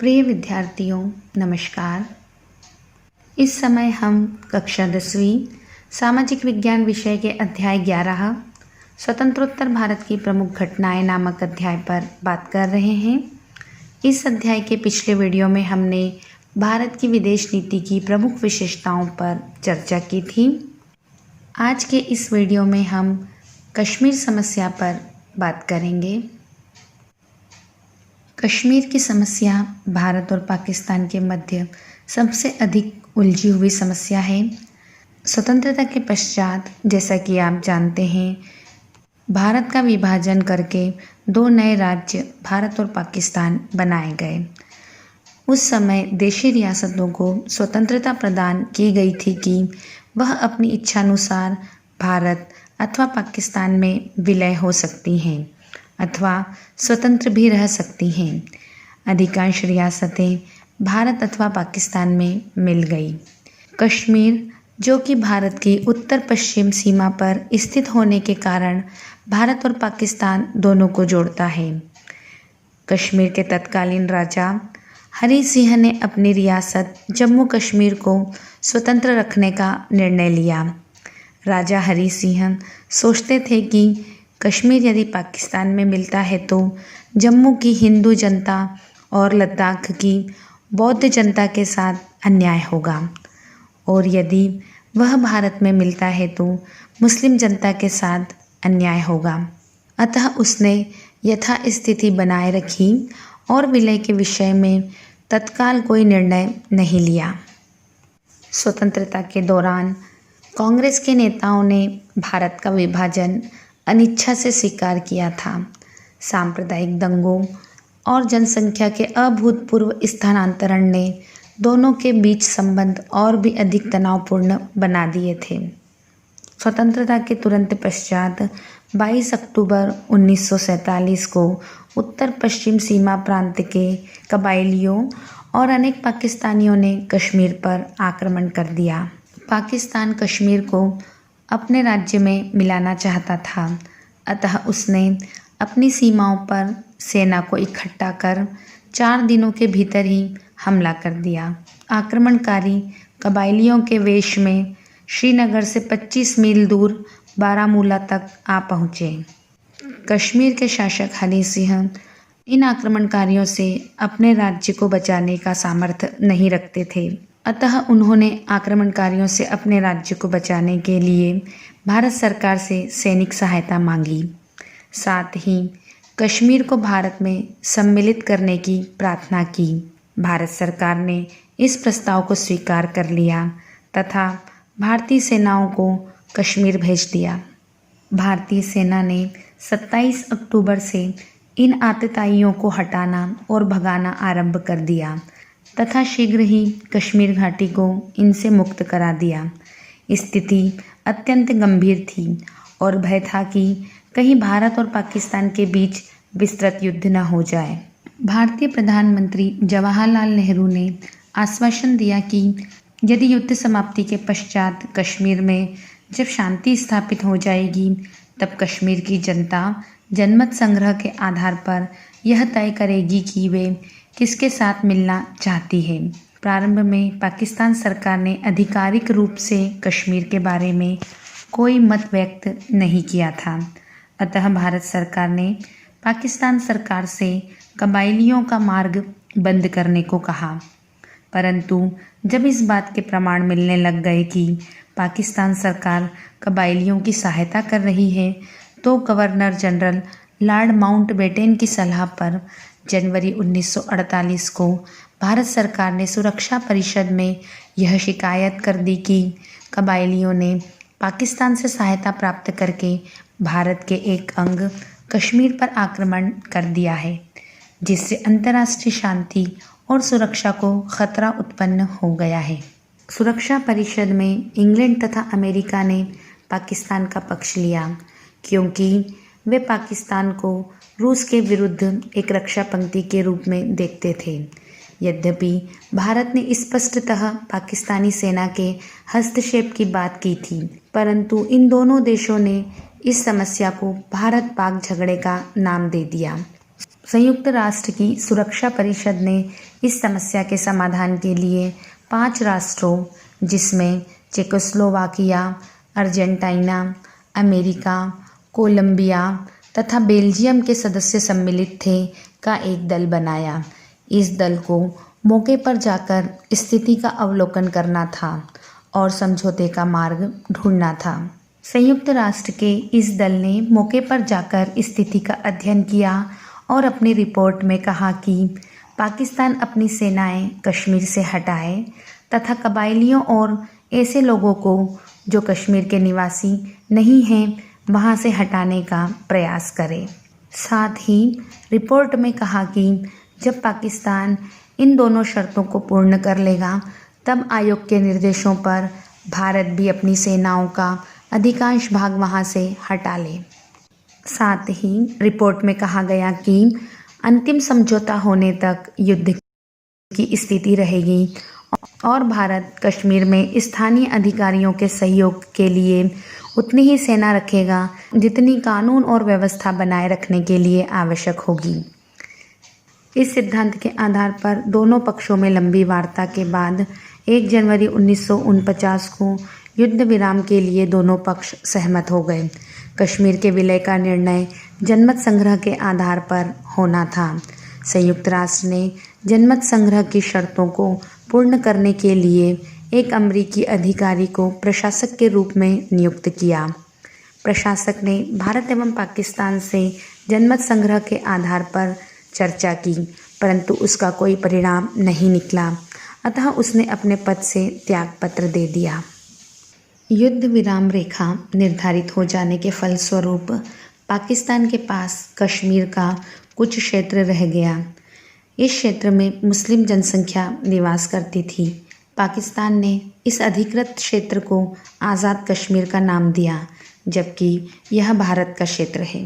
प्रिय विद्यार्थियों, नमस्कार। इस समय हम कक्षा 10वीं सामाजिक विज्ञान विषय के अध्याय 11 स्वतंत्रोत्तर भारत की प्रमुख घटनाएं नामक अध्याय पर बात कर रहे हैं। इस अध्याय के पिछले वीडियो में हमने भारत की विदेश नीति की प्रमुख विशेषताओं पर चर्चा की थी। आज के इस वीडियो में हम कश्मीर समस्या पर बात करेंगे। कश्मीर की समस्या भारत और पाकिस्तान के मध्य सबसे अधिक उलझी हुई समस्या है। स्वतंत्रता के पश्चात, जैसा कि आप जानते हैं, भारत का विभाजन करके दो नए राज्य भारत और पाकिस्तान बनाए गए। उस समय देशी रियासतों को स्वतंत्रता प्रदान की गई थी कि वह अपनी इच्छानुसार भारत अथवा पाकिस्तान में विलय हो सकती हैं अथवा स्वतंत्र भी रह सकती हैं। अधिकांश रियासतें भारत अथवा पाकिस्तान में मिल गई। कश्मीर, जो कि भारत की उत्तर पश्चिम सीमा पर स्थित होने के कारण भारत और पाकिस्तान दोनों को जोड़ता है। कश्मीर के तत्कालीन राजा हरी सिंह ने अपनी रियासत जम्मू कश्मीर को स्वतंत्र रखने का निर्णय लिया। राजा हरी सिंह सोचते थे कि कश्मीर यदि पाकिस्तान में मिलता है तो जम्मू की हिंदू जनता और लद्दाख की बौद्ध जनता के साथ अन्याय होगा, और यदि वह भारत में मिलता है तो मुस्लिम जनता के साथ अन्याय होगा। अतः उसने यथास्थिति बनाए रखी और विलय के विषय में तत्काल कोई निर्णय नहीं लिया। स्वतंत्रता के दौरान कांग्रेस के नेताओं ने भारत का विभाजन अनिच्छा से स्वीकार किया था। सांप्रदायिक दंगों और जनसंख्या के अभूतपूर्व स्थानांतरण ने दोनों के बीच संबंध और भी अधिक तनावपूर्ण बना दिए थे। स्वतंत्रता के तुरंत पश्चात 22 अक्टूबर 1947 को उत्तर पश्चिम सीमा प्रांत के कबाइलियों और अनेक पाकिस्तानियों ने कश्मीर पर आक्रमण कर दिया। पाकिस्तान कश्मीर को अपने राज्य में मिलाना चाहता था, अतः उसने अपनी सीमाओं पर सेना को इकट्ठा कर 4 दिनों के भीतर ही हमला कर दिया। आक्रमणकारी कबाइलियों के वेश में श्रीनगर से 25 मील दूर बारामूला तक आ पहुँचे। कश्मीर के शासक हरी सिंह इन आक्रमणकारियों से अपने राज्य को बचाने का सामर्थ्य नहीं रखते थे, अतः उन्होंने आक्रमणकारियों से अपने राज्य को बचाने के लिए भारत सरकार से सैनिक सहायता मांगी। साथ ही कश्मीर को भारत में सम्मिलित करने की प्रार्थना की। भारत सरकार ने इस प्रस्ताव को स्वीकार कर लिया तथा भारतीय सेनाओं को कश्मीर भेज दिया। भारतीय सेना ने 27 अक्टूबर से इन आतताइयों को हटाना और भगाना आरंभ कर दिया तथा शीघ्र ही कश्मीर घाटी को इनसे मुक्त करा दिया। स्थिति अत्यंत गंभीर थी और भय था कि कहीं भारत और पाकिस्तान के बीच विस्तृत युद्ध न हो जाए। भारतीय प्रधानमंत्री जवाहरलाल नेहरू ने आश्वासन दिया कि यदि युद्ध समाप्ति के पश्चात कश्मीर में जब शांति स्थापित हो जाएगी, तब कश्मीर की जनता जनमत संग्रह के आधार पर यह तय करेगी कि वे किसके साथ मिलना चाहती है। प्रारंभ में पाकिस्तान सरकार ने आधिकारिक रूप से कश्मीर के बारे में कोई मत व्यक्त नहीं किया था, अतः भारत सरकार ने पाकिस्तान सरकार से कबाइलियों का मार्ग बंद करने को कहा। परंतु जब इस बात के प्रमाण मिलने लग गए कि पाकिस्तान सरकार कबाइलियों की सहायता कर रही है, तो गवर्नर जनरल लॉर्ड माउंटबेटन की सलाह पर जनवरी 1948 को भारत सरकार ने सुरक्षा परिषद में यह शिकायत कर दी कि कबाइलियों ने पाकिस्तान से सहायता प्राप्त करके भारत के एक अंग कश्मीर पर आक्रमण कर दिया है, जिससे अंतर्राष्ट्रीय शांति और सुरक्षा को खतरा उत्पन्न हो गया है। सुरक्षा परिषद में इंग्लैंड तथा अमेरिका ने पाकिस्तान का पक्ष लिया, क्योंकि वे पाकिस्तान को रूस के विरुद्ध एक रक्षा पंक्ति के रूप में देखते थे। यद्यपि भारत ने स्पष्टतः पाकिस्तानी सेना के हस्तक्षेप की बात की थी, परंतु इन दोनों देशों ने इस समस्या को भारत पाक झगड़े का नाम दे दिया। संयुक्त राष्ट्र की सुरक्षा परिषद ने इस समस्या के समाधान के लिए 5 राष्ट्रों, जिसमें चेकोस्लोवाकिया, अर्जेंटीना, अमेरिका, कोलंबिया तथा बेल्जियम के सदस्य सम्मिलित थे, का एक दल बनाया। इस दल को मौके पर जाकर स्थिति का अवलोकन करना था और समझौते का मार्ग ढूंढना था। संयुक्त राष्ट्र के इस दल ने मौके पर जाकर स्थिति का अध्ययन किया और अपनी रिपोर्ट में कहा कि पाकिस्तान अपनी सेनाएं कश्मीर से हटाए तथा कबायलियों और ऐसे लोगों को जो कश्मीर के निवासी नहीं हैं वहां से हटाने का प्रयास करे। साथ ही रिपोर्ट में कहा कि जब पाकिस्तान इन दोनों शर्तों को पूर्ण कर लेगा तब आयोग के निर्देशों पर भारत भी अपनी सेनाओं का अधिकांश भाग वहां से हटा ले। साथ ही रिपोर्ट में कहा गया कि अंतिम समझौता होने तक युद्ध की स्थिति रहेगी और भारत कश्मीर में स्थानीय अधिकारियों के सहयोग के लिए उतनी ही सेना रखेगा जितनी कानून और व्यवस्था बनाए रखने के लिए आवश्यक होगी। इस सिद्धांत के आधार पर दोनों पक्षों में लंबी वार्ता के बाद 1 जनवरी 1949 को युद्ध विराम के लिए दोनों पक्ष सहमत हो गए। कश्मीर के विलय का निर्णय जनमत संग्रह के आधार पर होना था। संयुक्त राष्ट्र ने जनमत संग्रह की शर्तों को पूर्ण करने के लिए एक अमेरिकी अधिकारी को प्रशासक के रूप में नियुक्त किया। प्रशासक ने भारत एवं पाकिस्तान से जनमत संग्रह के आधार पर चर्चा की, परंतु उसका कोई परिणाम नहीं निकला, अतः उसने अपने पद से त्यागपत्र दे दिया। युद्ध विराम रेखा निर्धारित हो जाने के फलस्वरूप पाकिस्तान के पास कश्मीर का कुछ क्षेत्र रह गया। इस क्षेत्र में मुस्लिम जनसंख्या निवास करती थी। पाकिस्तान ने इस अधिकृत क्षेत्र को आज़ाद कश्मीर का नाम दिया, जबकि यह भारत का क्षेत्र है।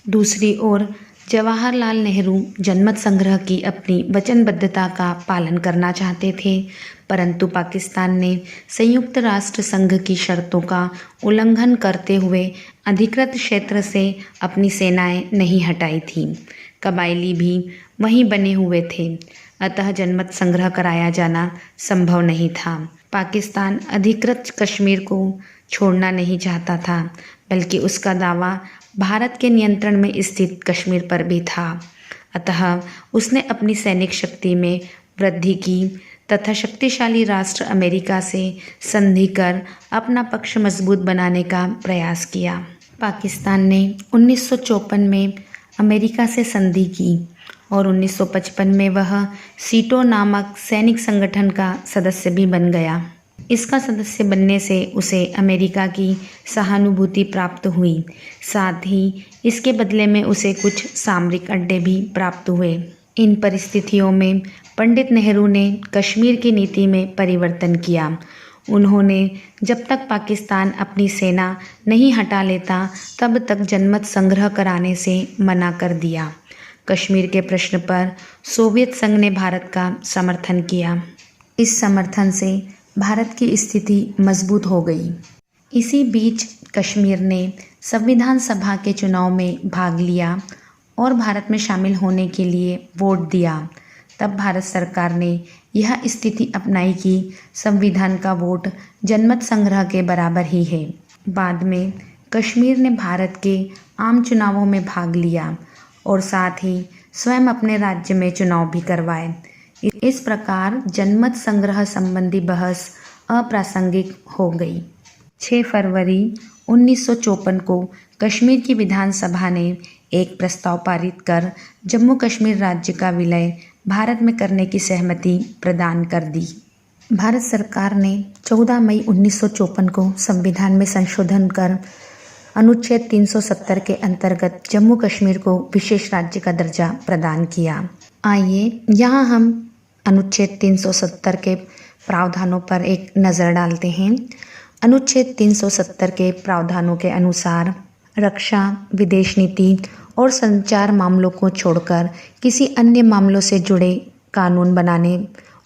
दूसरी ओर जवाहरलाल नेहरू जनमत संग्रह की अपनी वचनबद्धता का पालन करना चाहते थे, परंतु पाकिस्तान ने संयुक्त राष्ट्र संघ की शर्तों का उल्लंघन करते हुए अधिकृत क्षेत्र से अपनी सेनाएं नहीं हटाई थीं। कबायली भी वहीं बने हुए थे, अतः जनमत संग्रह कराया जाना संभव नहीं था। पाकिस्तान अधिकृत कश्मीर को छोड़ना नहीं चाहता था, बल्कि उसका दावा भारत के नियंत्रण में स्थित कश्मीर पर भी था। अतः उसने अपनी सैनिक शक्ति में वृद्धि की तथा शक्तिशाली राष्ट्र अमेरिका से संधि कर अपना पक्ष मजबूत बनाने का प्रयास किया। पाकिस्तान ने 1954 में अमेरिका से संधि की और 1955 में वह सीटो नामक सैनिक संगठन का सदस्य भी बन गया। इसका सदस्य बनने से उसे अमेरिका की सहानुभूति प्राप्त हुई। साथ ही इसके बदले में उसे कुछ सामरिक अड्डे भी प्राप्त हुए। इन परिस्थितियों में पंडित नेहरू ने कश्मीर की नीति में परिवर्तन किया। उन्होंने जब तक पाकिस्तान अपनी सेना नहीं हटा लेता तब तक जनमत संग्रह कराने से मना कर दिया। कश्मीर के प्रश्न पर सोवियत संघ ने भारत का समर्थन किया। इस समर्थन से भारत की स्थिति मजबूत हो गई। इसी बीच कश्मीर ने संविधान सभा के चुनाव में भाग लिया और भारत में शामिल होने के लिए वोट दिया। तब भारत सरकार ने यह स्थिति अपनाई कि संविधान का वोट जनमत संग्रह के बराबर ही है। बाद में कश्मीर ने भारत के आम चुनावों में भाग लिया और साथ ही स्वयं अपने राज्य में चुनाव भी करवाए। इस प्रकार जनमत संग्रह संबंधी बहस अप्रासंगिक हो गई। 6 फरवरी 1954 को कश्मीर की विधानसभा ने एक प्रस्ताव पारित कर जम्मू कश्मीर राज्य का विलय भारत में करने की सहमति प्रदान कर दी। भारत सरकार ने 14 मई 1954 को संविधान में संशोधन कर अनुच्छेद 370 के अंतर्गत जम्मू कश्मीर को विशेष राज्य का दर्जा प्रदान किया। आइए यहाँ हम अनुच्छेद 370 के प्रावधानों पर एक नज़र डालते हैं। अनुच्छेद 370 के प्रावधानों के अनुसार रक्षा, विदेश नीति और संचार मामलों को छोड़कर किसी अन्य मामलों से जुड़े कानून बनाने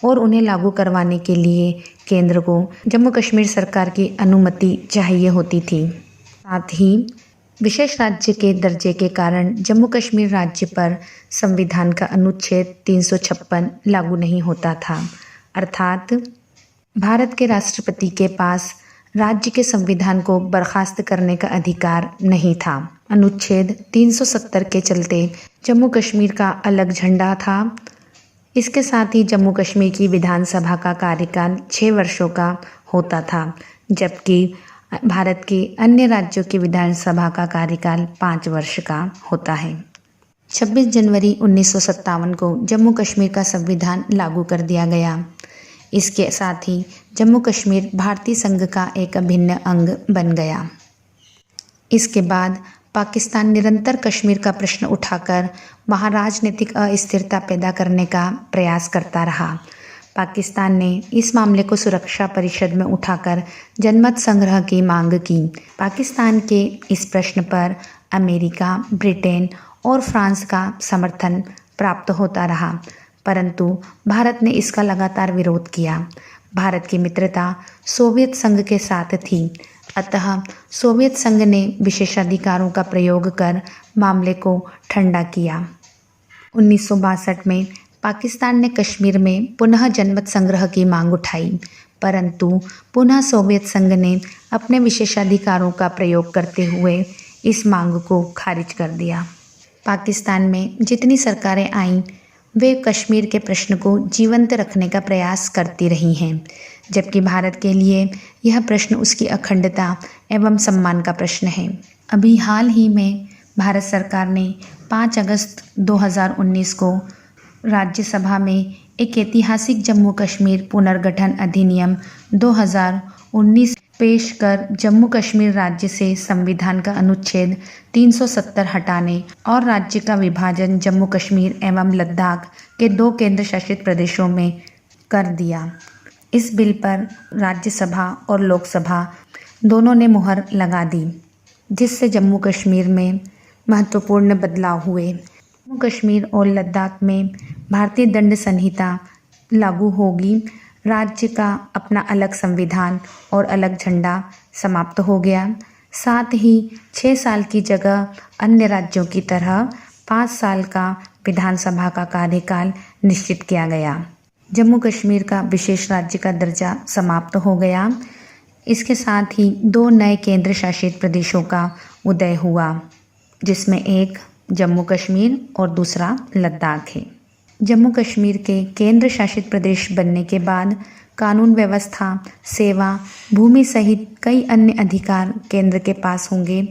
और उन्हें लागू करवाने के लिए केंद्र को जम्मू कश्मीर सरकार की अनुमति चाहिए होती थी। साथ ही विशेष राज्य के दर्जे के कारण जम्मू कश्मीर राज्य पर संविधान का अनुच्छेद 356 लागू नहीं होता था, अर्थात भारत के राष्ट्रपति के पास राज्य के संविधान को बर्खास्त करने का अधिकार नहीं था। अनुच्छेद 370 के चलते जम्मू कश्मीर का अलग झंडा था। इसके साथ ही जम्मू कश्मीर की विधानसभा का कार्यकाल 6 वर्षों का होता था, जबकि भारत के अन्य राज्यों की विधानसभा का कार्यकाल 5 वर्ष का होता है। 26 जनवरी 1957 को जम्मू कश्मीर का संविधान लागू कर दिया गया। इसके साथ ही जम्मू कश्मीर भारतीय संघ का एक अभिन्न अंग बन गया। इसके बाद पाकिस्तान निरंतर कश्मीर का प्रश्न उठाकर वहाँ राजनीतिक अस्थिरता पैदा करने का प्रयास करता रहा। पाकिस्तान ने इस मामले को सुरक्षा परिषद में उठाकर जनमत संग्रह की मांग की। पाकिस्तान के इस प्रश्न पर अमेरिका, ब्रिटेन और फ्रांस का समर्थन प्राप्त होता रहा, परंतु भारत ने इसका लगातार विरोध किया। भारत की मित्रता सोवियत संघ के साथ थी, अतः सोवियत संघ ने विशेषाधिकारों का प्रयोग कर मामले को ठंडा किया। 1962 में पाकिस्तान ने कश्मीर में पुनः जनमत संग्रह की मांग उठाई, परंतु पुनः सोवियत संघ ने अपने विशेषाधिकारों का प्रयोग करते हुए इस मांग को खारिज कर दिया। पाकिस्तान में जितनी सरकारें आईं, वे कश्मीर के प्रश्न को जीवंत रखने का प्रयास करती रही हैं, जबकि भारत के लिए यह प्रश्न उसकी अखंडता एवं सम्मान का प्रश्न है। अभी हाल ही में भारत सरकार ने 5 अगस्त 2019 को राज्यसभा में एक ऐतिहासिक जम्मू कश्मीर पुनर्गठन अधिनियम 2019 पेश कर जम्मू कश्मीर राज्य से संविधान का अनुच्छेद 370 हटाने और राज्य का विभाजन जम्मू कश्मीर एवं लद्दाख के 2 केंद्र शासित प्रदेशों में कर दिया। इस बिल पर राज्यसभा और लोकसभा दोनों ने मुहर लगा दी, जिससे जम्मू कश्मीर में महत्वपूर्ण बदलाव हुए। जम्मू कश्मीर और लद्दाख में भारतीय दंड संहिता लागू होगी। राज्य का अपना अलग संविधान और अलग झंडा समाप्त हो गया। साथ ही 6 साल की जगह अन्य राज्यों की तरह 5 साल का विधानसभा का कार्यकाल निश्चित किया गया। जम्मू कश्मीर का विशेष राज्य का दर्जा समाप्त हो गया। इसके साथ ही 2 नए केंद्र शासित प्रदेशों का उदय हुआ, जिसमें एक जम्मू कश्मीर और दूसरा लद्दाख है। जम्मू कश्मीर के केंद्र शासित प्रदेश बनने के बाद कानून व्यवस्था, सेवा, भूमि सहित कई अन्य अधिकार केंद्र के पास होंगे।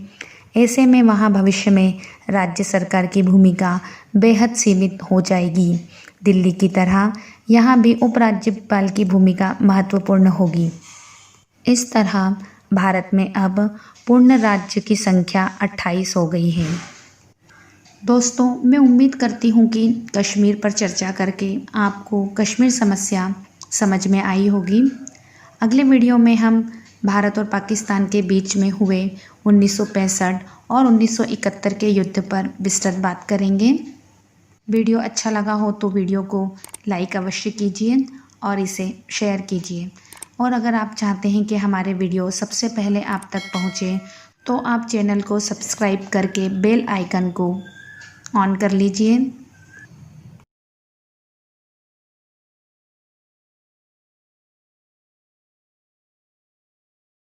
ऐसे में वहाँ भविष्य में राज्य सरकार की भूमिका बेहद सीमित हो जाएगी। दिल्ली की तरह यहाँ भी उपराज्यपाल की भूमिका महत्वपूर्ण होगी। इस तरह भारत में अब पूर्ण राज्य की संख्या 28 हो गई है। दोस्तों, मैं उम्मीद करती हूँ कि कश्मीर पर चर्चा करके आपको कश्मीर समस्या समझ में आई होगी। अगले वीडियो में हम भारत और पाकिस्तान के बीच में हुए 1965 और 1971 के युद्ध पर विस्तृत बात करेंगे। वीडियो अच्छा लगा हो तो वीडियो को लाइक अवश्य कीजिए और इसे शेयर कीजिए। और अगर आप चाहते हैं कि हमारे वीडियो सबसे पहले आप तक पहुँचे तो आप चैनल को सब्सक्राइब करके बेल आइकन को ऑन कर लीजिए।